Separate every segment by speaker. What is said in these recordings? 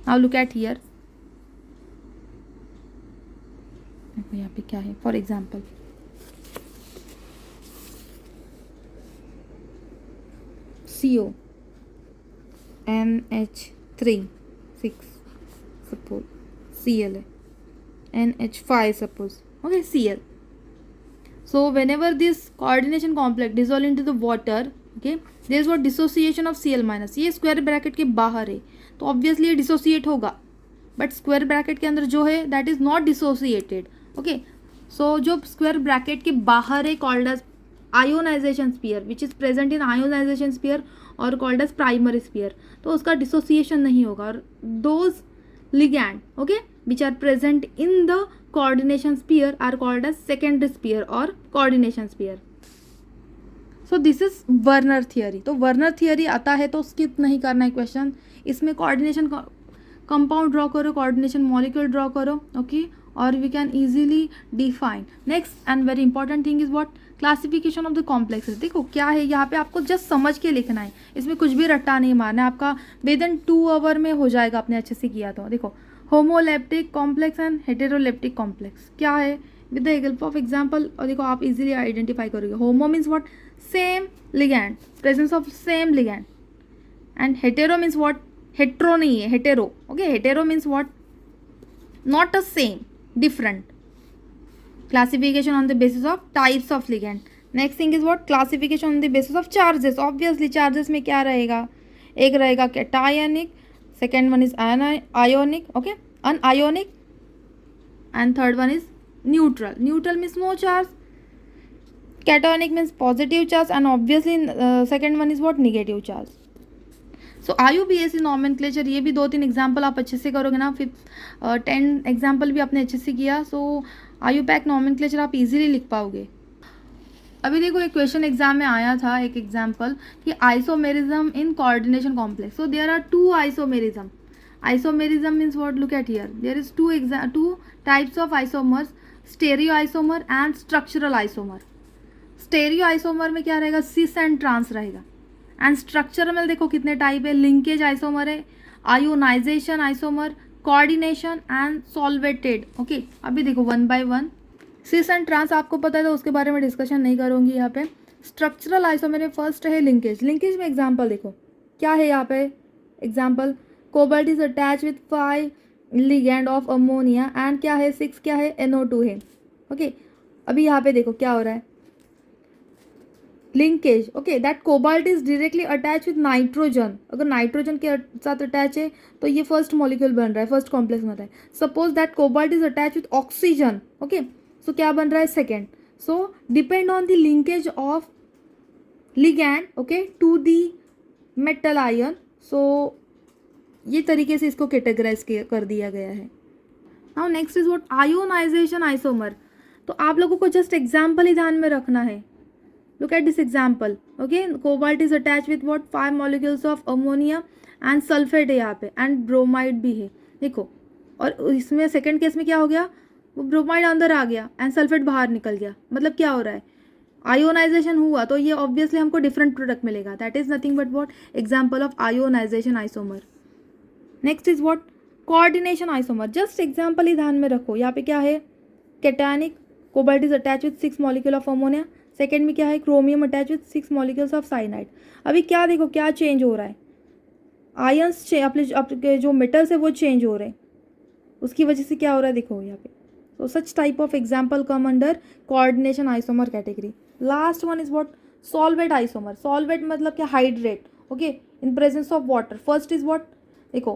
Speaker 1: Now look at here, देखो यहाँ पे क्या है, for example CO NH3 6 suppose, Cl है, NH5 suppose, okay, Cl. So whenever this coordination complex dissolve into the water, okay, there is what dissociation of Cl minus. ये square bracket के बाहर है तो ऑब्वियसली ये डिसोसिएट होगा, but square bracket के अंदर जो है that is not dissociated. Okay, so जो स्क्वायर ब्रैकेट के बाहर है called as ionisation sphere, which is present in ionisation sphere और कॉल्ड एज प्राइमरी स्पीयर, तो उसका डिसोसिएशन नहीं होगा. और those ligand, okay, which are present in the coordination sphere are called as secondary sphere or coordination sphere. So this is Werner theory. तो Werner theory आता है तो स्किप नहीं करना है क्वेश्चन. इसमें कोऑर्डिनेशन कंपाउंड ड्रॉ करो, कोऑर्डिनेशन मॉलिक्यूल ड्रॉ करो, ओके, और we can easily define. Next and very important thing is what, classification of the complexes. देखो क्या है यहाँ पे, आपको जस्ट समझ के लिखना है, इसमें कुछ भी रट्टा नहीं मारना है, आपका विद इन 2 आवर में हो जाएगा, आपने अच्छे से किया तो. देखो homoleptic complex and heteroleptic complex क्या है with the help of example. और देखो आप इजीली आइडेंटिफाई करोगे. होमो means what, same ligand, presence of same ligand. And hetero means what, hetero नहीं है, hetero. Okay, hetero means what, not a same, different. Classification on the basis of types of ligand. Next thing is what, classification on the basis of charges. Obviously charges में क्या रहेगा, एक रहेगा cationic, second one is ionic, okay, anionic, and third one is neutral. Neutral means no charge, cationic means positive charge, and obviously second one is what, negative charge. So IUPAC nomenclature, ये भी 2-3 example आप अच्छे से करोगे ना, फिर 10 example भी आपने अच्छे से किया, सो IUPAC nomenclature आप इजीली लिख पाओगे. अभी देखो एक क्वेश्चन एग्जाम में आया था, एक एग्जाम्पल कि isomerism in coordination complex. So there are 2 isomerism. Isomerism means what, look at here, there is 2 types of isomers, stereo isomer and structural isomer. Stereo isomer में क्या रहेगा, सिस एंड ट्रांस रहेगा. And structure में देखो कितने type है, linkage isomer है, ionisation isomer, coordination and solvated. Okay, अभी देखो 1 by 1. सिस एंड ट्रांस आपको पता है तो उसके बारे में डिस्कशन नहीं करूंगी यहाँ पे. स्ट्रक्चरल आइसोमर में फर्स्ट है लिंकेज. लिंकेज में एग्जांपल देखो क्या है यहाँ पे, example cobalt is attach with 5 ligand of ammonia and क्या है 6 क्या है, NO2 है. ओके, अभी यहाँ पे देखो क्या हो रहा है, linkage. Okay, that cobalt is directly attach with nitrogen. अगर नाइट्रोजन के साथ अटैच है तो ये फर्स्ट मॉलिक्यूल बन रहा है, फर्स्ट कॉम्प्लेक्स बन रहा है. Suppose that cobalt is attach with oxygen, okay, so क्या बन रहा है, second. So depend on the linkage of ligand, okay, to the metal ion. So ये तरीके से इसको कैटेगराइज कर दिया गया है. Now next is what, ionisation isomer. तो आप लोगों को जस्ट एग्जाम्पल ही ध्यान में रखना है. Look at this example, okay, cobalt is attach with what, 5 molecules of ammonia and sulphate है यहाँ पे, एंड ब्रोमाइड भी है. देखो, और इसमें सेकेंड केस में क्या हो गया, वो ब्रोमाइड अंदर आ गया एंड सल्फेट बाहर निकल गया. मतलब क्या हो रहा है, आयोनाइजेशन हुआ, तो ये ऑब्वियसली हमको डिफरेंट प्रोडक्ट मिलेगा. That is nothing but what, example of ionisation isomer. Next is what, coordination isomer. Just example ही ध्यान में रखो. यहाँ पे क्या है, cationic, cobalt is attach with 6 molecule of ammonia. Second में क्या है, chromium attach with 6 molecules of cyanide. अभी क्या देखो क्या चेंज हो रहा है, आयंस अपने जो मेटल्स है वो चेंज हो रहे हैं, उसकी वजह से क्या हो रहा है देखो यहाँ पे. So such type of example come under coordination isomer category. Last one is what, solvate isomer. Solvate मतलब क्या, hydrate, okay, in presence of water. First is what, देखो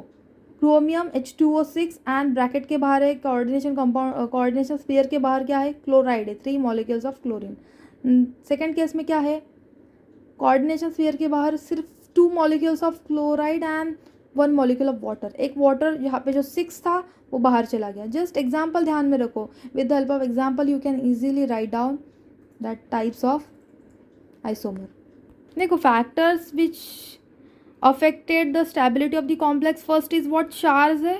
Speaker 1: क्रोमियम H2O6 एंड ब्रैकेट के बाहर है कोऑर्डिनेशन कंपाउंड, कोऑर्डिनेशन स्फीयर के बाहर क्या है, क्लोराइड है, 3 molecules of chlorine. Second case में क्या है, कोऑर्डिनेशन स्फीयर के बाहर सिर्फ 2 molecules of chloride and 1 molecule of water. एक वाटर यहाँ पे जो 6 था वो बाहर चला गया. जस्ट एग्जाम्पल ध्यान में रखो. With the help of example you can easily write down that types of isomer. देखो factors which affected the stability of the complex, first is what, charge है,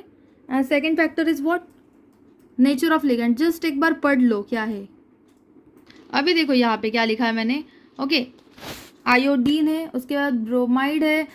Speaker 1: and second factor is what, nature of ligand. Just एक बार पढ़ लो क्या है. अभी देखो यहाँ पे क्या लिखा है मैंने, ओके, आयोडीन है, उसके बाद ब्रोमाइड है,